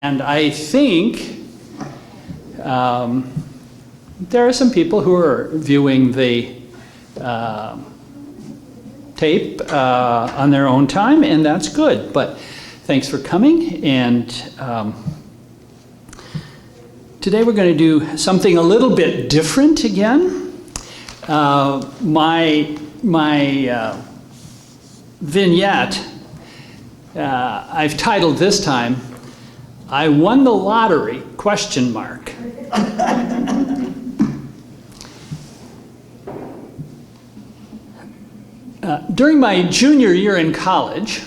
And I think there are some people who are viewing the tape on their own time, and that's good. But thanks for coming. And today we're going to do something a little bit different again. My vignette, I've titled this time, "I won the lottery, question mark." During my junior year in college,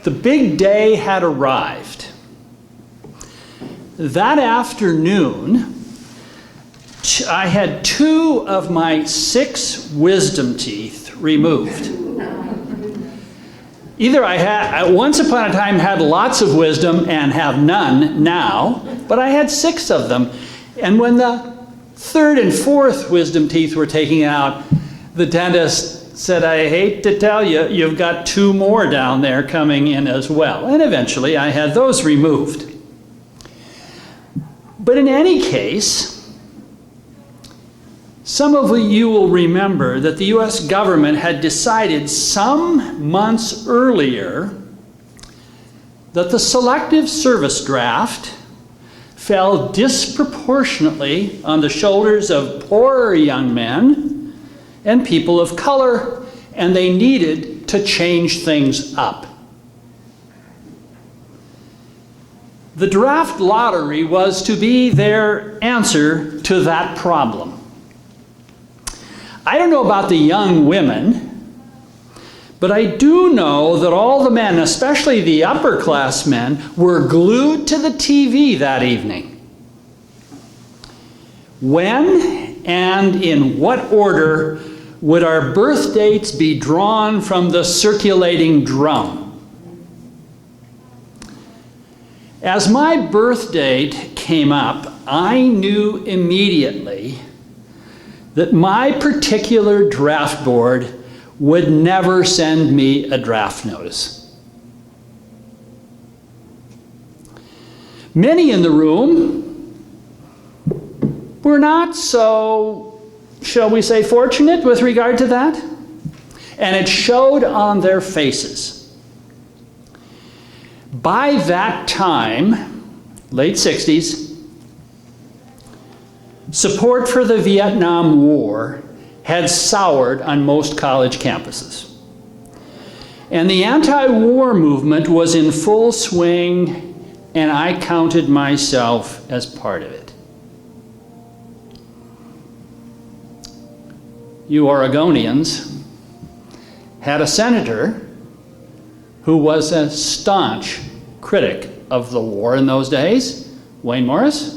the big day had arrived. That afternoon, I had 2 of my 6 wisdom teeth removed. Either I had, once upon a time, had lots of wisdom and have none now, but I had 6 of them. And when the 3rd and 4th wisdom teeth were taken out, the dentist said, "I hate to tell you, you've got 2 more down there coming in as well." And eventually I had those removed. But in any case, some of you will remember that the US government had decided some months earlier that the selective service draft fell disproportionately on the shoulders of poorer young men and people of color, and they needed to change things up. The draft lottery was to be their answer to that problem. I don't know about the young women, but I do know that all the men, especially the upper class men, were glued to the TV that evening. When and in what order would our birth dates be drawn from the circulating drum? As my birth date came up, I knew immediately that my particular draft board would never send me a draft notice. Many in the room were not so, shall we say, fortunate with regard to that, and it showed on their faces. By that time, late 60s, support for the Vietnam War had soured on most college campuses. And the anti-war movement was in full swing, and I counted myself as part of it. You Oregonians had a senator who was a staunch critic of the war in those days, Wayne Morris,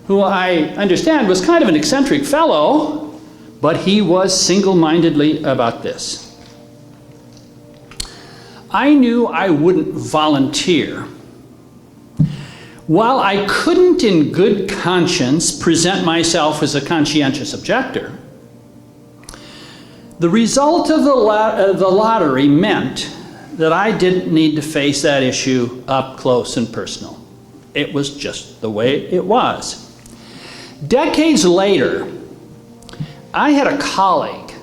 who I understand was kind of an eccentric fellow, but he was single-mindedly about this. I knew I wouldn't volunteer. While I couldn't in good conscience present myself as a conscientious objector, the result of the lottery meant that I didn't need to face that issue up close and personal. It was just the way it was. Decades later, I had a colleague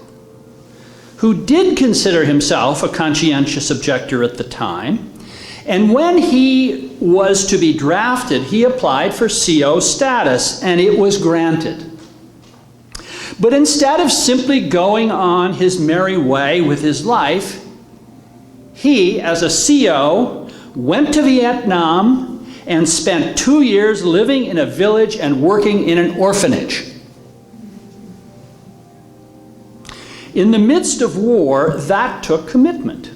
who did consider himself a conscientious objector at the time, and when he was to be drafted, he applied for CO status, and it was granted. But instead of simply going on his merry way with his life, he, as a CO, went to Vietnam and spent 2 years living in a village and working in an orphanage. In the midst of war, that took commitment.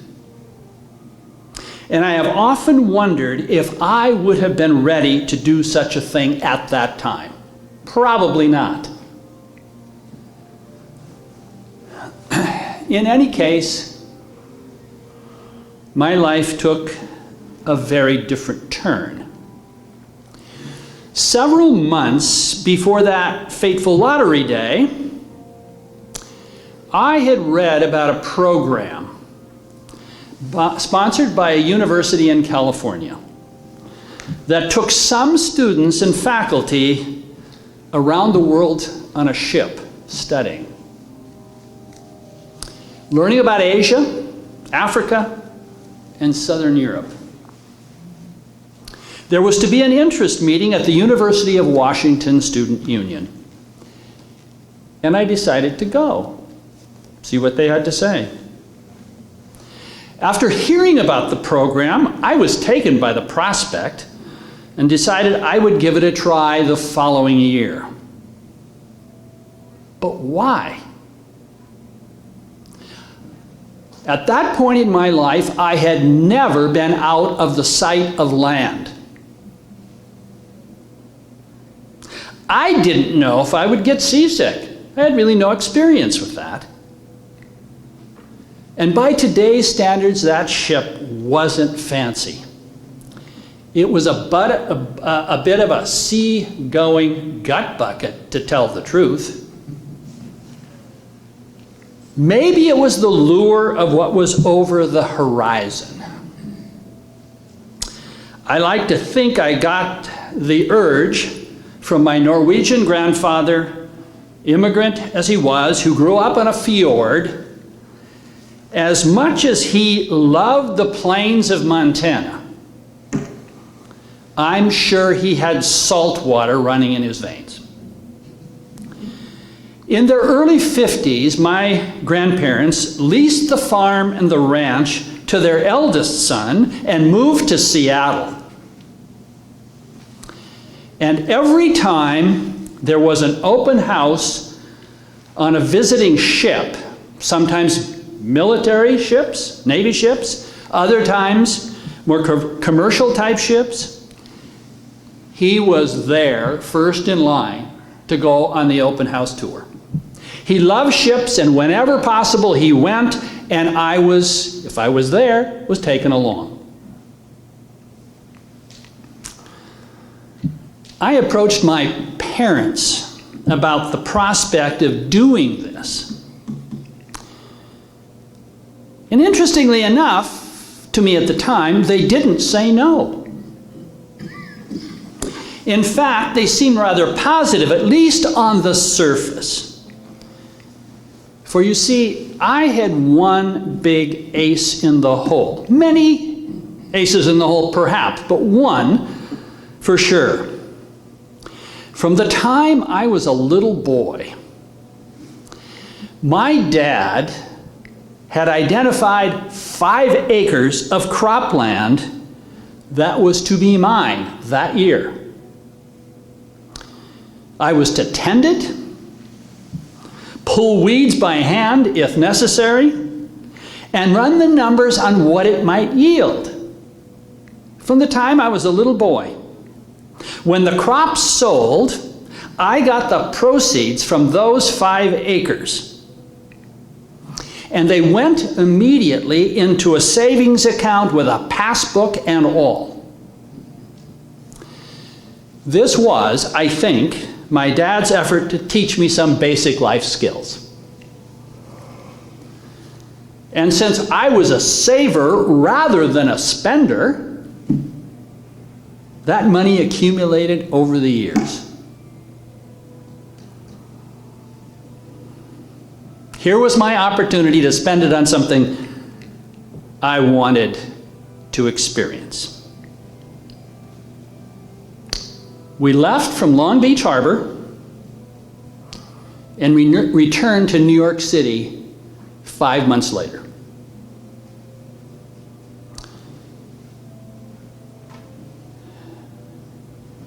And I have often wondered if I would have been ready to do such a thing at that time. Probably not. In any case, my life took a very different turn. Several months before that fateful lottery day, I had read about a program sponsored by a university in California that took some students and faculty around the world on a ship studying. Learning about Asia, Africa, and Southern Europe. There was to be an interest meeting at the University of Washington Student Union. And I decided to go, see what they had to say. After hearing about the program, I was taken by the prospect and decided I would give it a try the following year. But why? At that point in my life, I had never been out of the sight of land. I didn't know if I would get seasick. I had really no experience with that. And by today's standards, that ship wasn't fancy. It was a bit of a sea-going gut bucket, to tell the truth. Maybe it was the lure of what was over the horizon. I like to think I got the urge from my Norwegian grandfather, immigrant as he was, who grew up on a fjord. As much as he loved the plains of Montana, I'm sure he had salt water running in his veins. In their early 50s, my grandparents leased the farm and the ranch to their eldest son and moved to Seattle. And every time there was an open house on a visiting ship, sometimes military ships, Navy ships, other times more commercial type ships, he was there first in line to go on the open house tour. He loved ships, and whenever possible he went, and I was, if I was there, was taken along. I approached my parents about the prospect of doing this. And interestingly enough, to me at the time, they didn't say no. In fact, they seemed rather positive, at least on the surface. For you see, I had one big ace in the hole. Many aces in the hole, perhaps, but one for sure. From the time I was a little boy, my dad had identified 5 acres of cropland that was to be mine that year. I was to tend it, pull weeds by hand if necessary, and run the numbers on what it might yield. From the time I was a little boy. When the crops sold, I got the proceeds from those 5 acres. And they went immediately into a savings account with a passbook and all. This was, I think, my dad's effort to teach me some basic life skills. And since I was a saver rather than a spender, that money accumulated over the years. Here was my opportunity to spend it on something I wanted to experience. We left from Long Beach Harbor and we returned to New York City 5 months later.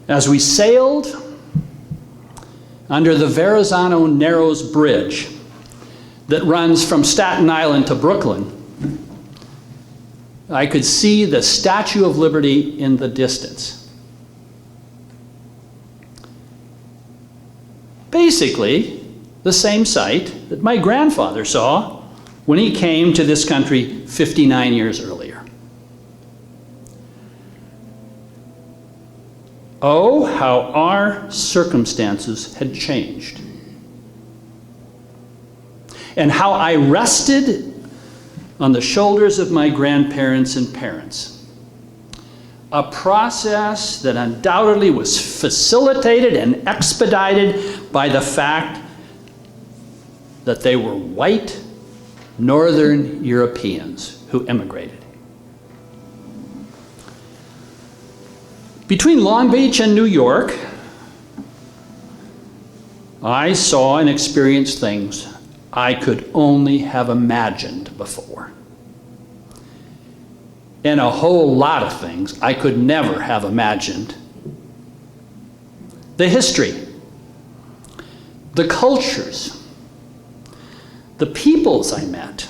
As we sailed under the Verrazano Narrows Bridge that runs from Staten Island to Brooklyn, I could see the Statue of Liberty in the distance. Basically, the same sight that my grandfather saw when he came to this country 59 years earlier. Oh, how our circumstances had changed. And how I rested on the shoulders of my grandparents and parents. A process that undoubtedly was facilitated and expedited by the fact that they were white Northern Europeans who immigrated. Between Long Beach and New York, I saw and experienced things I could only have imagined before. And a whole lot of things I could never have imagined. The history, the cultures, the peoples I met,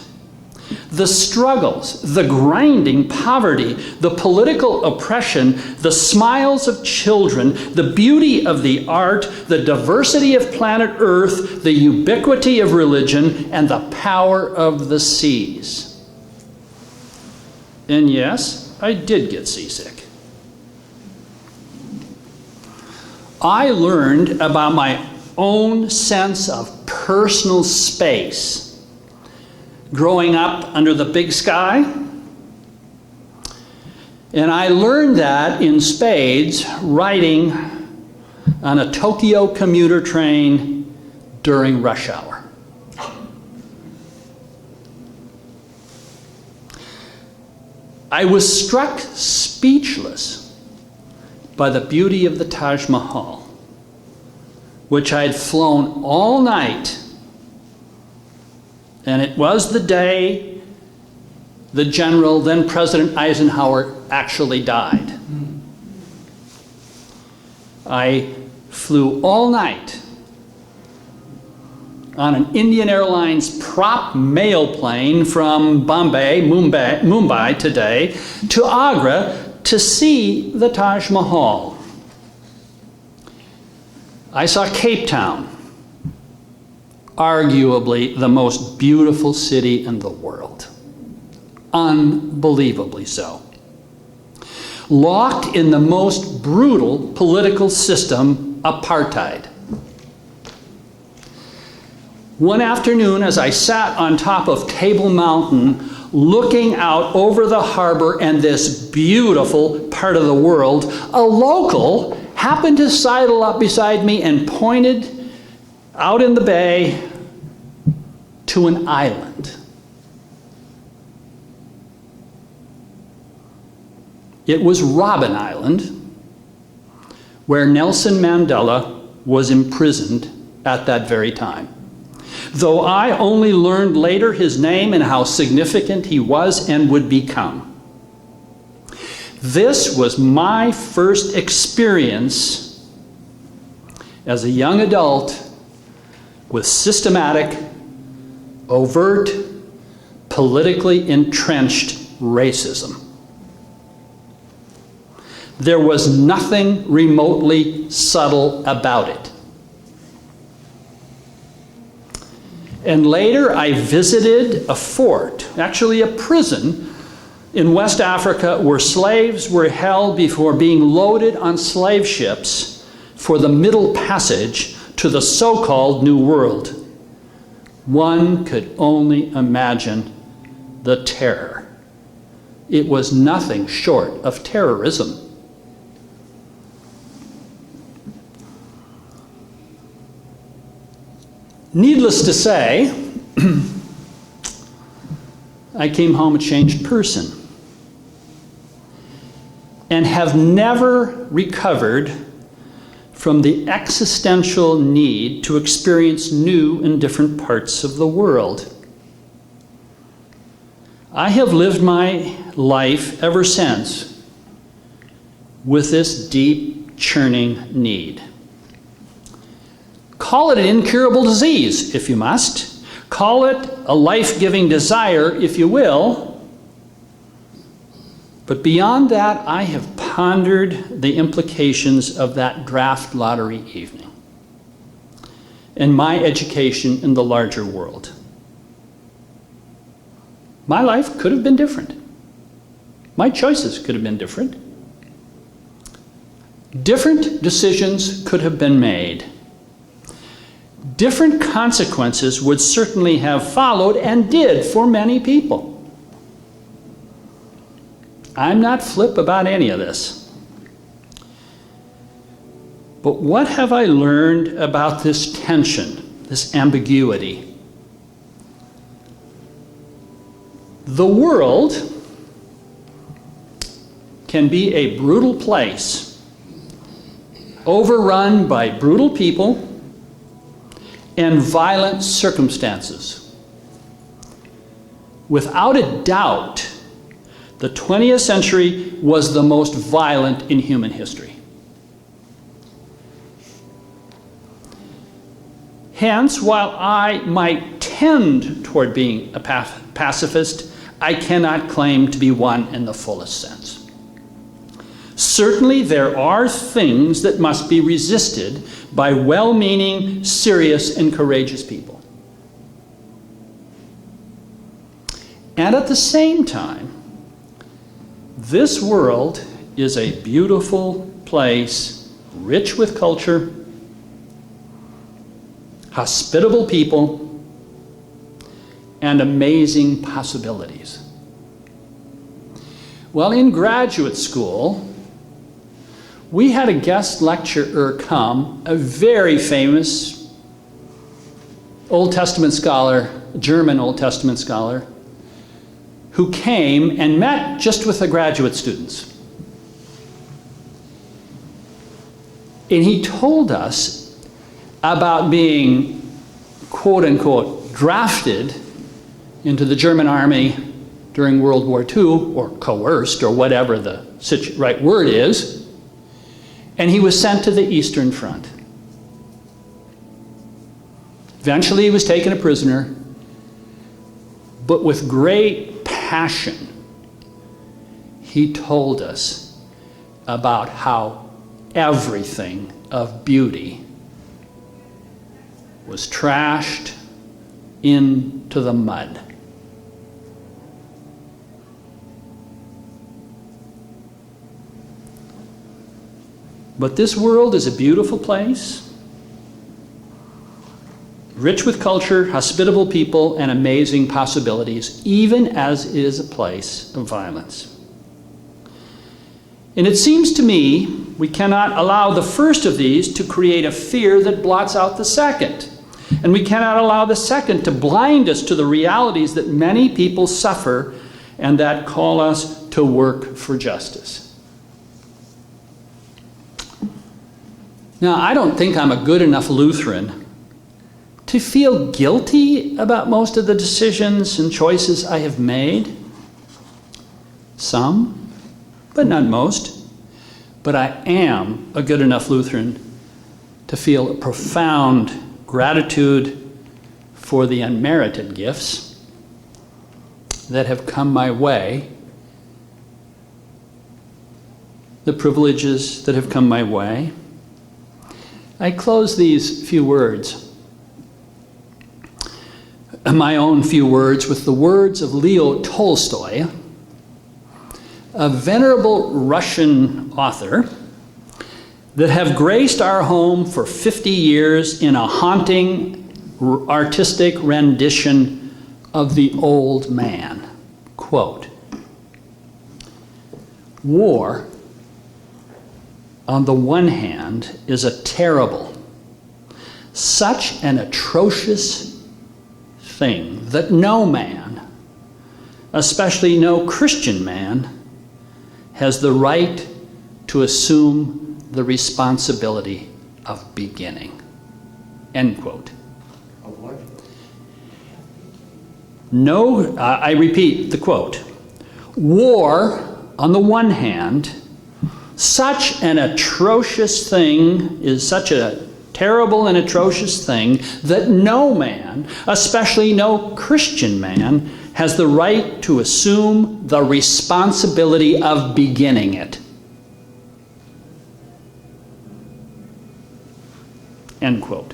the struggles, the grinding poverty, the political oppression, the smiles of children, the beauty of the art, the diversity of planet Earth, the ubiquity of religion, and the power of the seas. And yes, I did get seasick. I learned about my own sense of personal space growing up under the big sky. And I learned that in spades riding on a Tokyo commuter train during rush hour. I was struck speechless by the beauty of the Taj Mahal, which I had flown all night, and it was the day the general, then President Eisenhower, actually died. I flew all night on an Indian Airlines prop mail plane from Mumbai today, to Agra to see the Taj Mahal. I saw Cape Town, arguably the most beautiful city in the world. Unbelievably so. Locked in the most brutal political system, apartheid. One afternoon, as I sat on top of Table Mountain, looking out over the harbor and this beautiful part of the world, a local happened to sidle up beside me and pointed out in the bay to an island. It was Robben Island, where Nelson Mandela was imprisoned at that very time. Though I only learned later his name and how significant he was and would become. This was my first experience as a young adult with systematic, overt, politically entrenched racism. There was nothing remotely subtle about it. And later I visited a fort, actually a prison, in West Africa where slaves were held before being loaded on slave ships for the Middle Passage to the so-called New World. One could only imagine the terror. It was nothing short of terrorism. Needless to say, I came home a changed person and have never recovered from the existential need to experience new and different parts of the world. I have lived my life ever since with this deep, churning need. Call it an incurable disease, if you must. Call it a life-giving desire, if you will. But beyond that, I have pondered the implications of that draft lottery evening and my education in the larger world. My life could have been different. My choices could have been different. Different decisions could have been made. Different consequences would certainly have followed and did for many people. I'm not flip about any of this. But what have I learned about this tension, this ambiguity? The world can be a brutal place, overrun by brutal people and violent circumstances. Without a doubt, the 20th century was the most violent in human history. Hence, while I might tend toward being a pacifist, I cannot claim to be one in the fullest sense. Certainly, there are things that must be resisted by well-meaning, serious, and courageous people. And at the same time, this world is a beautiful place, rich with culture, hospitable people, and amazing possibilities. Well, in graduate school, we had a guest lecturer come, a very famous Old Testament scholar, German Old Testament scholar, who came and met just with the graduate students. And he told us about being, quote unquote, drafted into the German army during World War II, or coerced, or whatever the right word is, and he was sent to the Eastern Front. Eventually he was taken a prisoner, but with great passion, he told us about how everything of beauty was trashed into the mud. But this world is a beautiful place, rich with culture, hospitable people, and amazing possibilities, even as it is a place of violence. And it seems to me we cannot allow the first of these to create a fear that blots out the second. And we cannot allow the second to blind us to the realities that many people suffer and that call us to work for justice. Now, I don't think I'm a good enough Lutheran to feel guilty about most of the decisions and choices I have made. Some, but not most. But I am a good enough Lutheran to feel a profound gratitude for the unmerited gifts that have come my way, the privileges that have come my way. I close these few words, my own few words, with the words of Leo Tolstoy, a venerable Russian author that have graced our home for 50 years in a haunting artistic rendition of The Old Man. Quote, "War, on the one hand, is a terrible, such an atrocious thing that no man, especially no Christian man, has the right to assume the responsibility of beginning." End quote. Of what? No, I repeat the quote. "War, on the one hand, such an atrocious thing, is such a terrible and atrocious thing that no man, especially no Christian man, has the right to assume the responsibility of beginning it." End quote.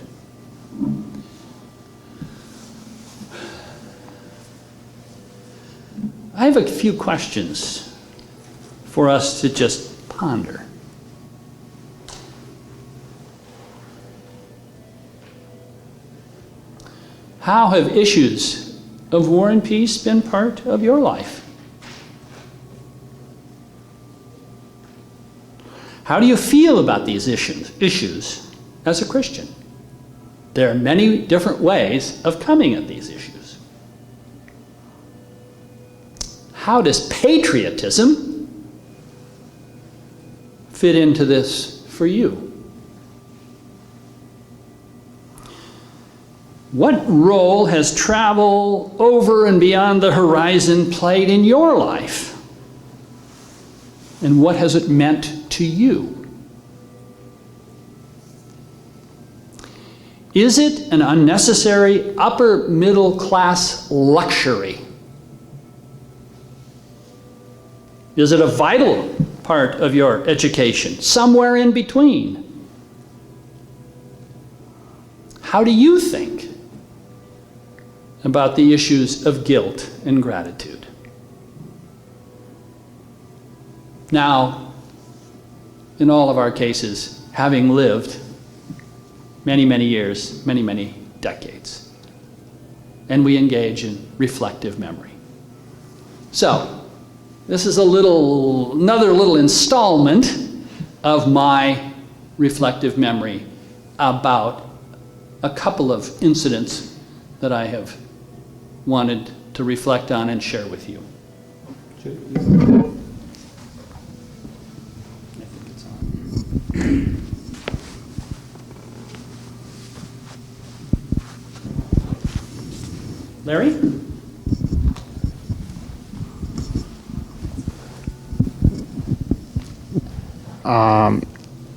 I have a few questions for us to just ponder. How have issues of war and peace been part of your life? How do you feel about these issues as a Christian? There are many different ways of coming at these issues. How does patriotism fit into this for you? What role has travel over and beyond the horizon played in your life? And what has it meant to you? Is it an unnecessary upper middle class luxury? Is it a vital part of your education? Somewhere in between? How do you think about the issues of guilt and gratitude? Now, in all of our cases, having lived many, many years, many, many decades, and we engage in reflective memory. So, this is another little installment of my reflective memory about a couple of incidents that I have wanted to reflect on and share with you. I think it's on. Larry?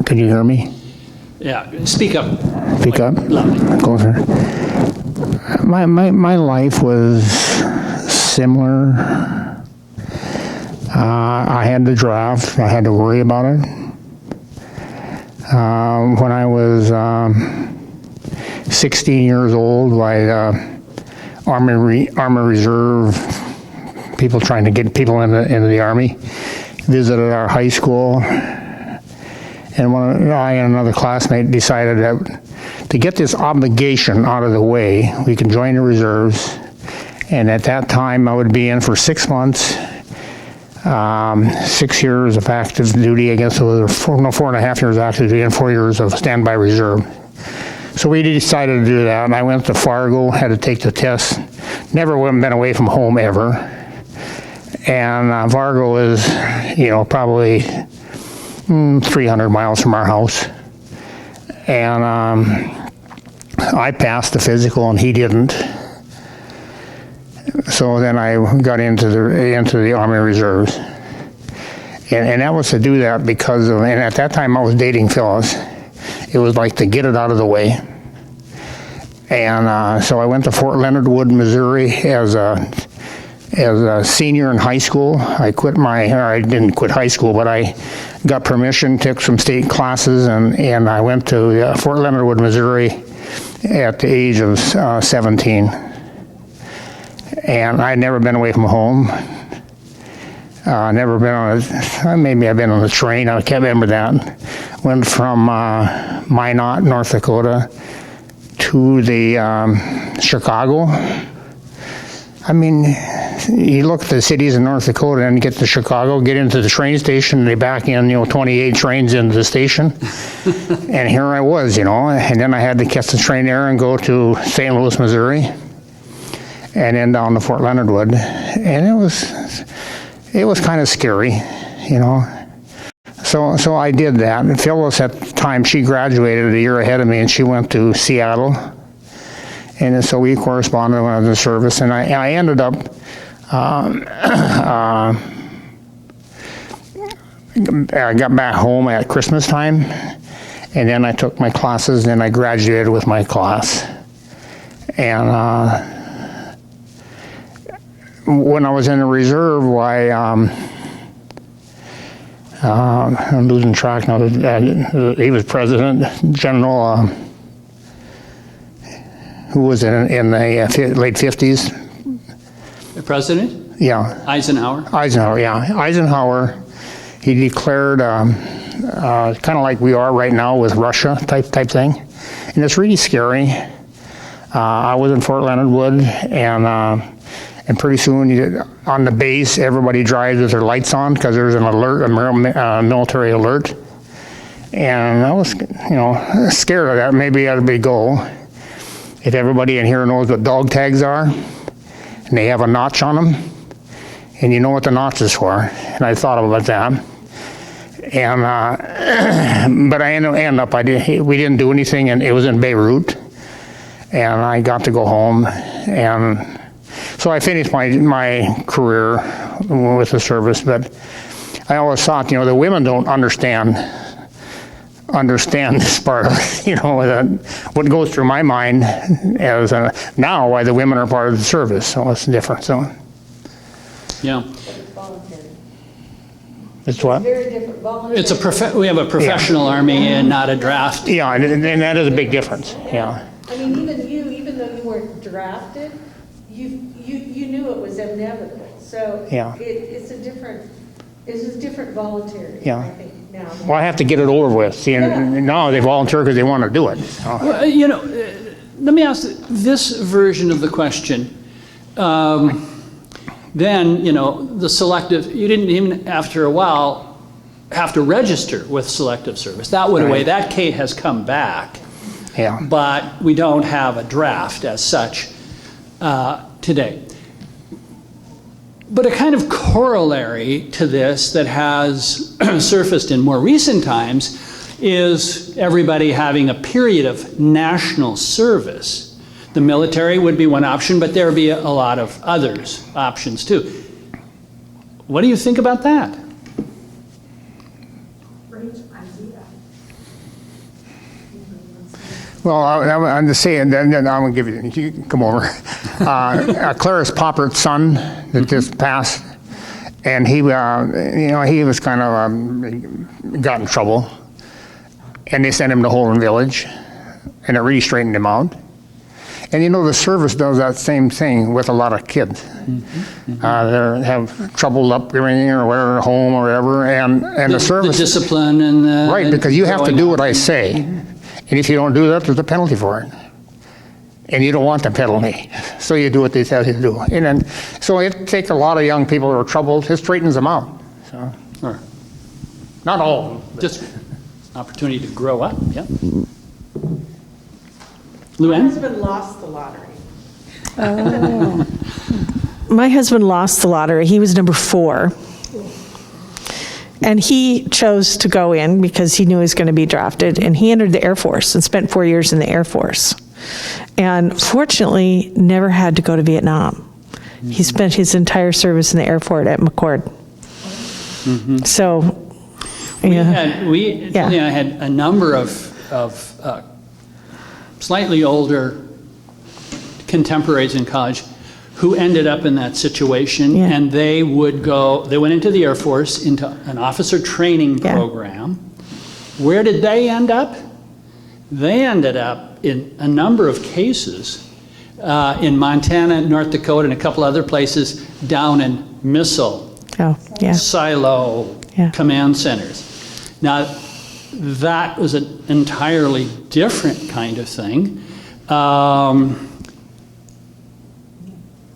Can you hear me? Yeah, speak up. Speak up? Loudly. Closer. My life was similar. I had the draft. I had to worry about it. When I was 16 years old, Army Reserve, people trying to get people into the Army, visited our high school. And I and another classmate decided that to get this obligation out of the way, we can join the reserves. And at that time, I would be in for 6 months, 6 years of active duty. I guess it was 4.5 years active duty and 4 years of standby reserve. So we decided to do that, and I went to Fargo, had to take the test. Never been away from home ever. And Fargo is, probably 300 miles from our house. And I passed the physical and he didn't. So then I got into the Army Reserves. And that was to do that because of, and at that time I was dating Phyllis. It was like to get it out of the way. And so I went to Fort Leonard Wood, Missouri as a senior in high school. I didn't quit high school, but I got permission, took some state classes, and I went to Fort Leonard Wood, Missouri at the age of 17. And I'd never been away from home. Never been on maybe I've been on a train, I can't remember that. Went from Minot, North Dakota to the Chicago. I mean, you look at the cities in North Dakota and get to Chicago, get into the train station, and they back in, 28 trains into the station. And here I was, and then I had to catch the train there and go to St. Louis, Missouri, and then down to Fort Leonard Wood. And it was kind of scary, So I did that. And Phyllis at the time, she graduated a year ahead of me, and she went to Seattle. And so we corresponded when I was in service, and I ended up I got back home at Christmas time, and then I took my classes, and then I graduated with my class. And when I was in the reserve, I'm losing track now. He was president, General. Who was in the late 50s? The president? Yeah. Eisenhower? Eisenhower, yeah. Eisenhower, he declared kind of like we are right now with Russia type thing. And it's really scary. I was in Fort Leonard Wood, and pretty soon on the base, everybody drives with their lights on because there's an alert, a military alert. And I was, scared of that. Maybe that'd be go. If everybody in here knows what dog tags are, and they have a notch on them, and you know what the notch is for. And I thought about that. And but I ended up, we didn't do anything, and it was in Beirut. And I got to go home, and so I finished my career with the service. But I always thought, the women don't understand this part of, what goes through my mind as now why the women are part of the service. So it's different. So Yeah. it's what? Very different. Voluntary. We have a professional army and not a draft. Yeah, and that is a big difference. Yeah. I mean, even though you weren't drafted, you knew it was inevitable. So Yeah. it's a different voluntary, Yeah. I think, now. Well, I have to get it over with. See, and now they volunteer because they want to do it. So. Well, let me ask this version of the question. Then, the selective, you didn't even, after a while, have to register with selective service. That went away. Right. That Kate has come back. Yeah. But we don't have a draft as such today. But a kind of corollary to this that has surfaced in more recent times is everybody having a period of national service. The military would be one option, but there would be a lot of others options too. What do you think about that? Well, I'm just saying, then I'm going to give you can come over. Clarice Poppert's son that just passed, and he was kind of got in trouble, and they sent him to Holden Village, and it really straightened him out. And the service does that same thing with a lot of kids. They have troubled upbringing or whatever, home or whatever, and the service. The discipline and the. Right, because you have to do what I say. And if you don't do that, there's a penalty for it. And you don't want the penalty. So you do what they tell you to do. And then, so it takes a lot of young people who are troubled, it straightens them out. So, Or not all of them. just opportunity to grow up, yeah. My Luann? husband lost the lottery. My husband lost the lottery. He was number 4. And he chose to go in because he knew he was going to be drafted. And he entered the Air Force and spent 4 years in the Air Force. And fortunately, never had to go to Vietnam. He spent his entire service in the airport at McCord. So, Julie and I had a number of slightly older contemporaries in college who ended up in that situation, Yeah. and they went into the Air Force, into an officer training program. Where did they end up? They ended up in a number of cases in Montana, North Dakota, and a couple other places down in missile, silo command centers. Now, that was an entirely different kind of thing.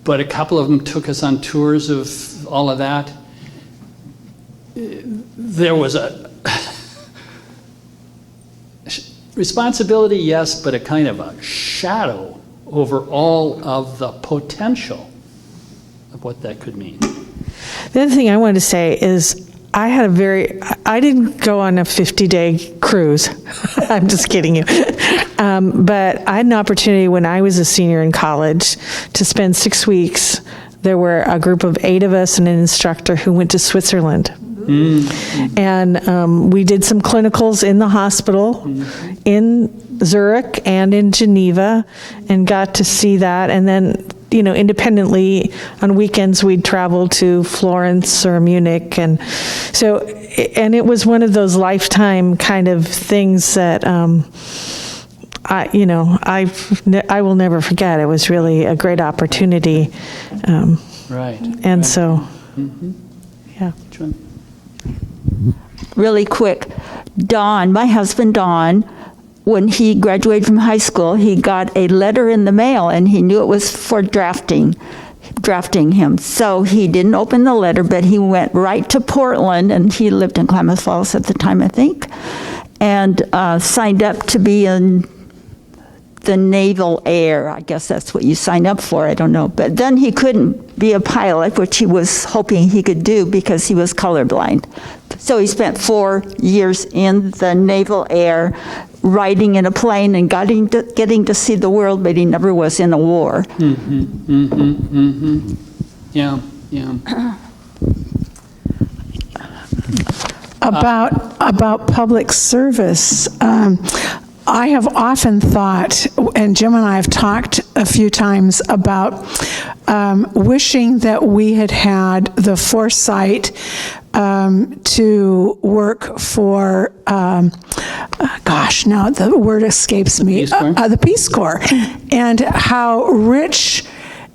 But a couple of them took us on tours of all of that. There was a responsibility, yes, but a kind of a shadow over all of the potential of what that could mean. the other thing I wanted to say is I didn't go on a 50-day cruise. I'm just kidding you. But I had an opportunity when I was a senior in college to spend 6 weeks. There were a group of 8 of us and an instructor who went to Switzerland. Mm-hmm. And we did some clinicals in the hospital in Zurich and in Geneva and got to see that. And then, independently on weekends we'd travel to Florence or Munich. And so, and it was one of those lifetime kind of things that I will never forget. It was really a great opportunity. Right. And so, yeah. Really quick, Don, my husband Don, when he graduated from high school, he got a letter in the mail and he knew it was for drafting him. So he didn't open the letter, but he went right to Portland, and he lived in Klamath Falls at the time, I think. and signed up to be in the Naval Air. I guess that's what you sign up for, I don't know. But then he couldn't be a pilot, which he was hoping he could do because he was colorblind. So he spent 4 years in the Naval Air, riding in a plane and getting to see the world, but he never was in a war. Yeah, yeah. About public service, I have often thought, and Jim and I have talked a few times about wishing that we had had the foresight to work for, gosh, now the word escapes me. Peace Corps? The Peace Corps, and how rich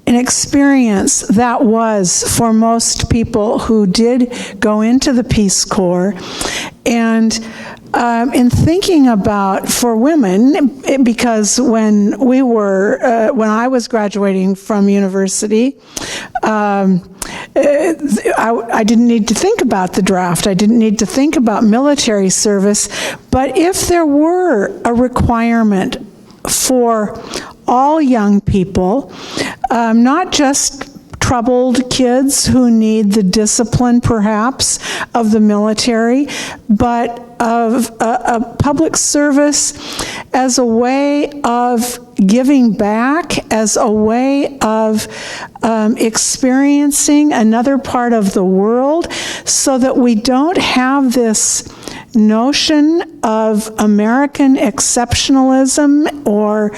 an experience that was for most people who did go into the Peace Corps. And in thinking about for women, because when I was graduating from university, I didn't need to think about the draft. I didn't need to think about military service. But if there were a requirement for all young people, not just troubled kids who need the discipline, perhaps, of the military, but of a public service as a way of giving back, as a way of experiencing another part of the world, so that we don't have this notion of American exceptionalism, or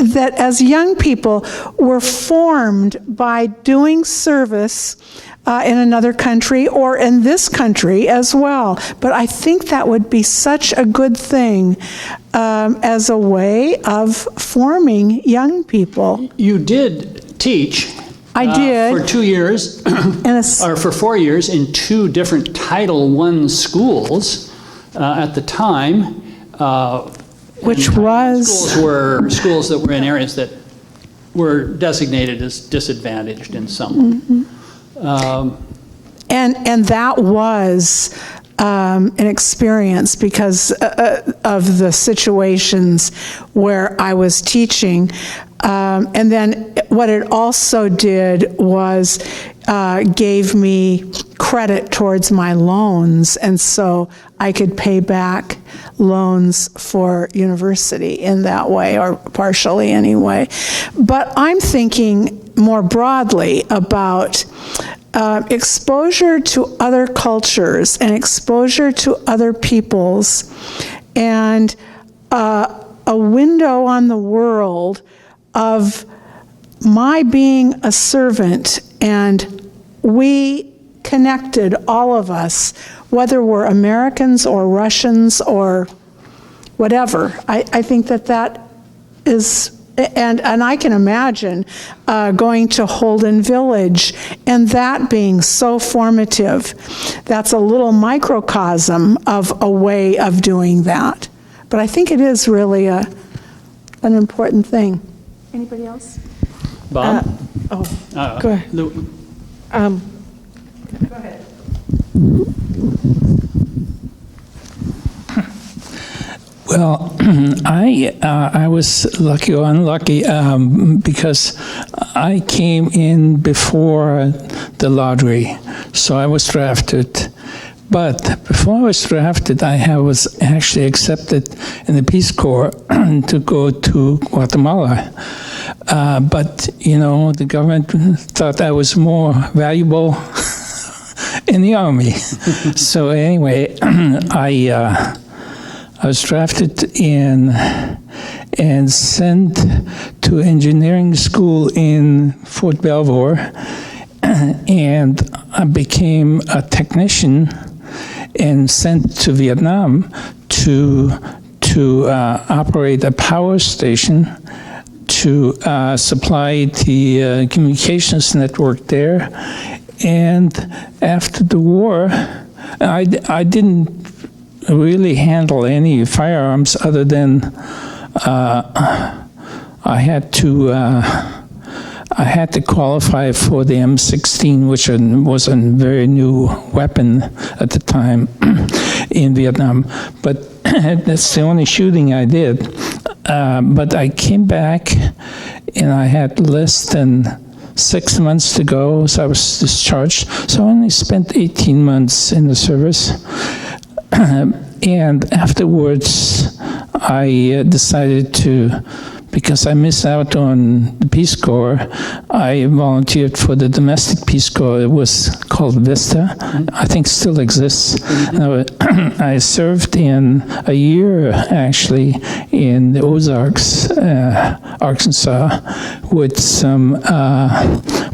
that as young people we're formed by doing service in another country or in this country as well. But I think that would be such a good thing as a way of forming young people. You did teach. I did. For 2 years, or for 4 years, in 2 different Title I schools at the time. Which was? Schools were schools that were in areas that were designated as disadvantaged in some. And that was an experience because of the situations where I was teaching. And then what it also did was gave me credit towards my loans, and so I could pay back loans for university in that way, or partially anyway. But I'm thinking more broadly about exposure to other cultures and exposure to other peoples, and a window on the world of my being a servant, and we connected, all of us, whether we're Americans or Russians or whatever. I think that is, and I can imagine going to Holden Village and that being so formative. That's a little microcosm of a way of doing that. But I think it is really an important thing. Anybody else? Bob? Go ahead. Go ahead. Well, I was lucky or unlucky because I came in before the lottery, so I was drafted. But before I was drafted, I was actually accepted in the Peace Corps to go to Guatemala. But, you know, the government thought I was more valuable in the Army. So anyway, I was drafted in and sent to engineering school in Fort Belvoir, and I became a technician and sent to Vietnam to operate a power station to supply the communications network there. And after the war, I didn't really handle any firearms other than I I had to qualify for the M16, which was a very new weapon at the time in Vietnam. But that's the only shooting I did. But I came back, and I had less than 6 months to go, so I was discharged. So I only spent 18 months in the service. And afterwards, I decided to, because I missed out on the Peace Corps, I volunteered for the domestic Peace Corps. It was called Vista. I think still exists. I served in a year, actually, in the Ozarks, Arkansas, with some,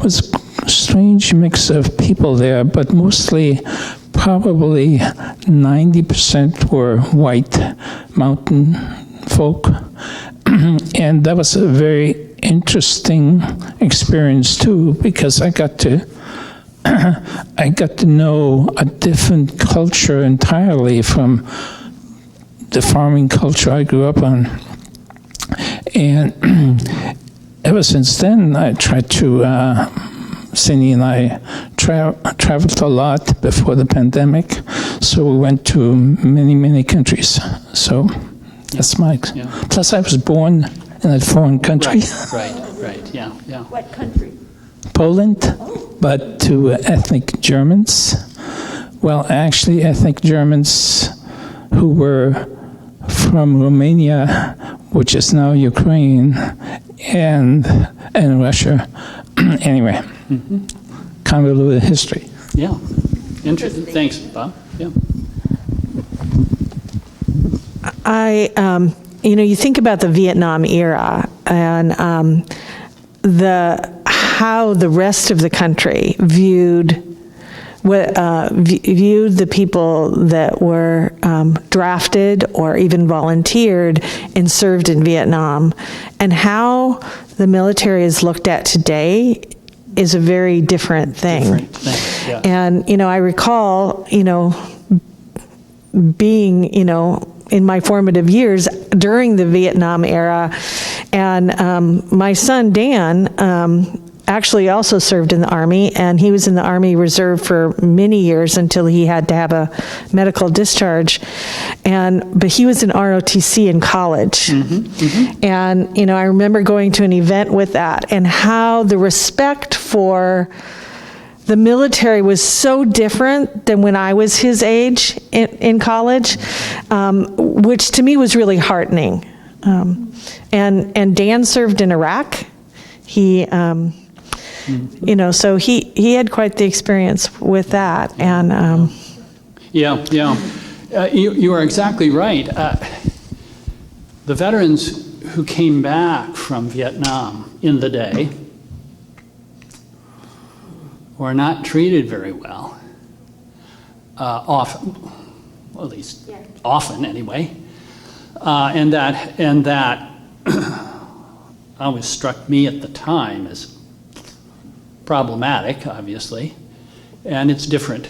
was a strange mix of people there, but mostly probably 90% were white mountain folk. And that was a very interesting experience too, because I got to know a different culture entirely from the farming culture I grew up on. And ever since then, I tried to, Cindy and I traveled a lot before the pandemic, so we went to many, many countries. So that's my. Yeah. Plus, I was born in a foreign country. Right, yeah. What country? Poland, but to ethnic Germans. Well, actually, ethnic Germans who were from Romania, which is now Ukraine, and Russia. Anyway, convoluted history. Yeah, interesting. Thanks, Bob. Yeah. You think about the Vietnam era and how the rest of the country viewed the people that were drafted or even volunteered and served in Vietnam, and how the military is looked at today is a very different thing. Yeah. And I recall being in my formative years during the Vietnam era, and my son Dan actually also served in the Army, and he was in the Army Reserve for many years until he had to have a medical discharge. But he was in ROTC in college. And, I remember going to an event with that, and how the respect for the military was so different than when I was his age in college, which to me was really heartening. And Dan served in Iraq. He, so he had quite the experience with that. And you are exactly right. The veterans who came back from Vietnam in the day were not treated very well, often, well, at least often anyway, and that always struck me at the time as problematic, obviously, and it's different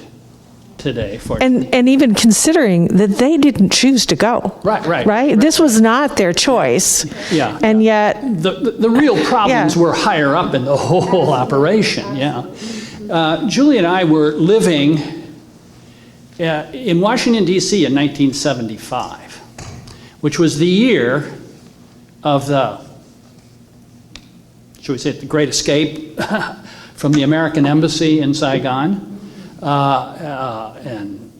today. And even considering that they didn't choose to go. Right? This was not their choice. Yeah. And yet the real problems were higher up in the whole operation. Yeah. Julie and I were living in Washington, D.C. in 1975, which was the year of the, shall we say, the Great Escape from the American Embassy in Saigon. And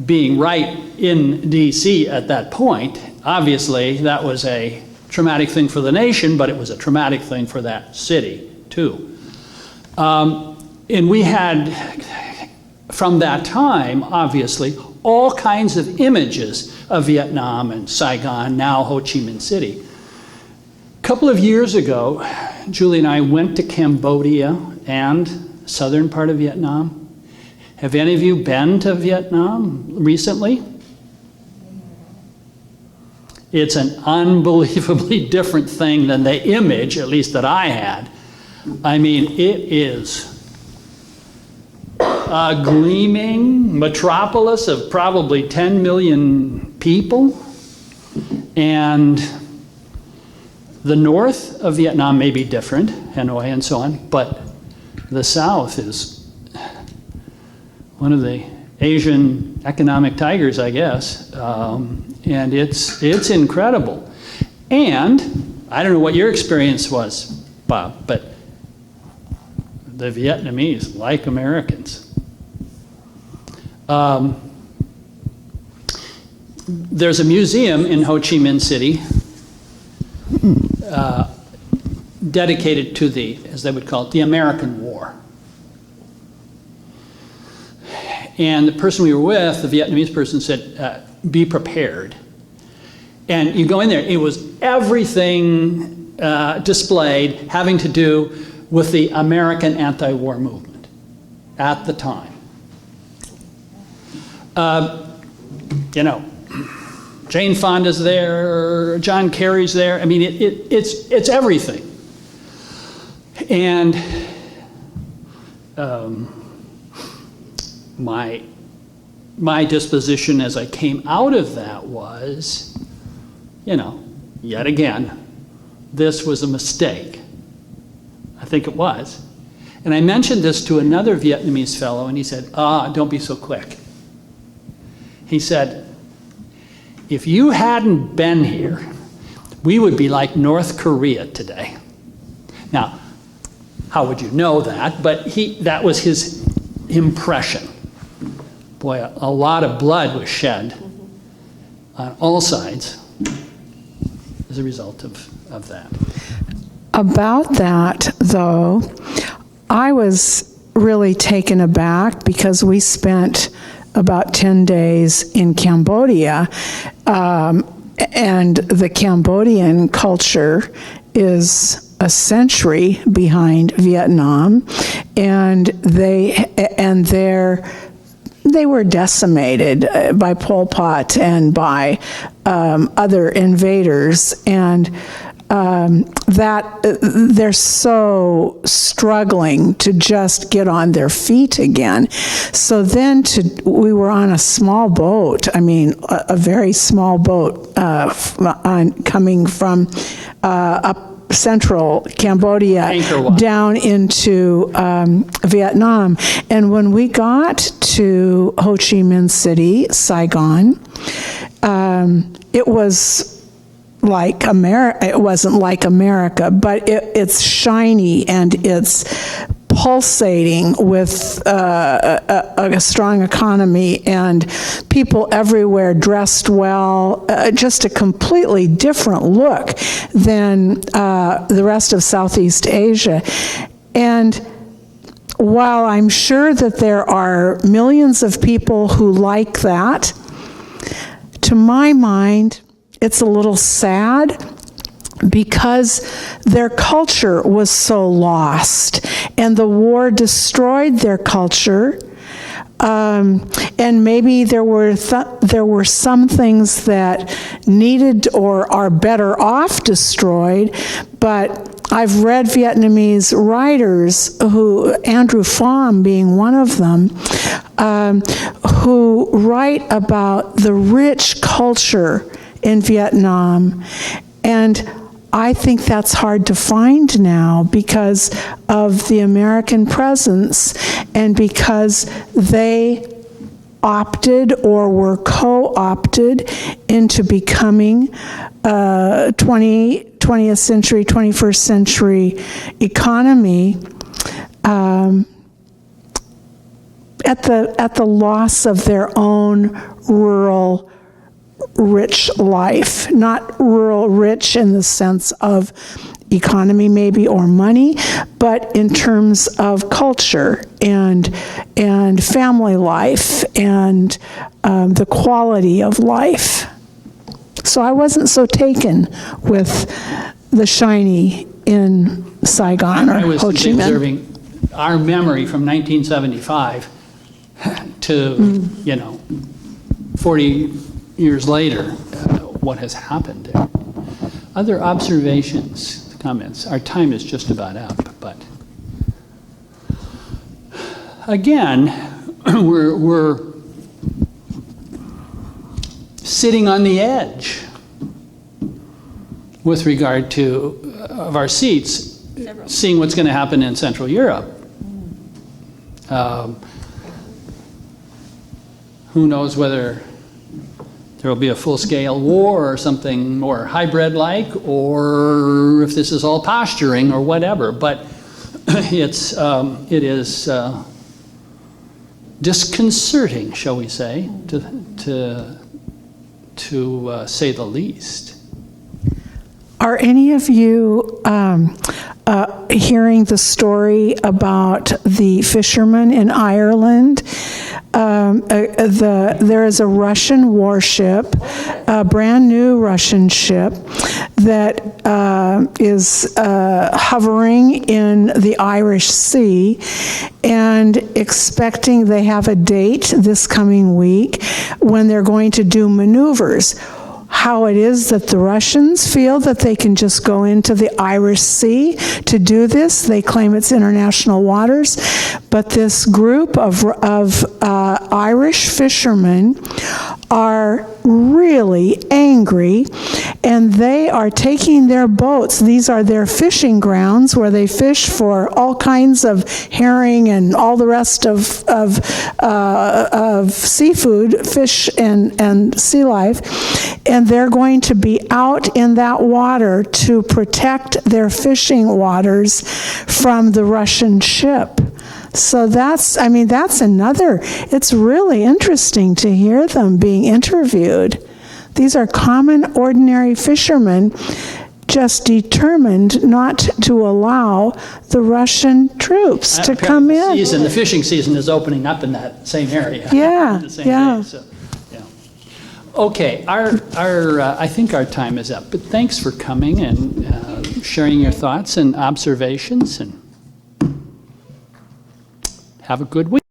being right in D.C. at that point, obviously that was a traumatic thing for the nation, but it was a traumatic thing for that city, too. And we had, from that time, obviously, all kinds of images of Vietnam and Saigon, now Ho Chi Minh City. A couple of years ago, Julie and I went to Cambodia and southern part of Vietnam. Have any of you been to Vietnam recently? It's an unbelievably different thing than the image, at least that I had. I mean, it is a gleaming metropolis of probably 10 million people, and The north of Vietnam may be different, Hanoi and so on, but the south is one of the Asian economic tigers, I guess, and it's incredible. And I don't know what your experience was, Bob, but the Vietnamese like Americans. There's a museum in Ho Chi Minh City dedicated to the, as they would call it, the American War. And the person we were with, the Vietnamese person, said, be prepared. And you go in there, it was everything displayed having to do with the American anti-war movement at the time. You know, Jane Fonda's there, John Kerry's there. I mean, it's everything. And my disposition as I came out of that was, you know, yet again, this was a mistake. I think it was. And I mentioned this to another Vietnamese fellow, and he said, don't be so quick. He said, if you hadn't been here, we would be like North Korea today. Now, how would you know that? But that was his impression. Boy, a lot of blood was shed on all sides as a result of that. About that, though, I was really taken aback because we spent about 10 days in Cambodia, and the Cambodian culture is a century behind Vietnam, and they were decimated by Pol Pot and by other invaders, and that they're so struggling to just get on their feet again. So then we were on a small boat, I mean, a very small boat coming from up central Cambodia down into Vietnam. And when we got to Ho Chi Minh City, Saigon, it was like America. It wasn't like America, but it's shiny and it's pulsating with a strong economy and people everywhere dressed well, just a completely different look than the rest of Southeast Asia. And while I'm sure that there are millions of people who like that, to my mind, it's a little sad because their culture was so lost, and the war destroyed their culture. And maybe there were some things that needed or are better off destroyed, but I've read Vietnamese writers, Andrew Pham being one of them, who write about the rich culture in Vietnam, and I think that's hard to find now because of the American presence and because they opted or were co-opted into becoming 20th century, 21st century economy at the loss of their own rural rich life, not rural rich in the sense of economy maybe or money, but in terms of culture and family life and the quality of life. So I wasn't so taken with the shiny in Saigon or Ho Chi Minh. I was observing our memory from 1975 to 40 years later, what has happened there. Other observations, comments. Our time is just about up, but again, we're sitting on the edge with regard to of our seats, seeing what's going to happen in Central Europe. Who knows whether there will be a full-scale war or something more hybrid-like, or if this is all posturing or whatever. But it is disconcerting, shall we say, to say the least. Are any of you hearing the story about the fishermen in Ireland? There is a Russian warship, a brand new Russian ship, that is hovering in the Irish Sea and expecting, they have a date this coming week when they're going to do maneuvers. How it is that the Russians feel that they can just go into the Irish Sea to do this. They claim it's international waters, but this group of Irish fishermen are really angry, and they are taking their boats. These are their fishing grounds where they fish for all kinds of herring and all the rest of seafood, fish and sea life, and they're going to be out in that water to protect their fishing waters from the Russian ship. So that's another, it's really interesting to hear them being interviewed. These are common, ordinary fishermen just determined not to allow the Russian troops to come in. The fishing season is opening up in that same area. Yeah, the same yeah. day, so, yeah. Okay, I think our time is up, but thanks for coming and sharing your thoughts and observations, and have a good week.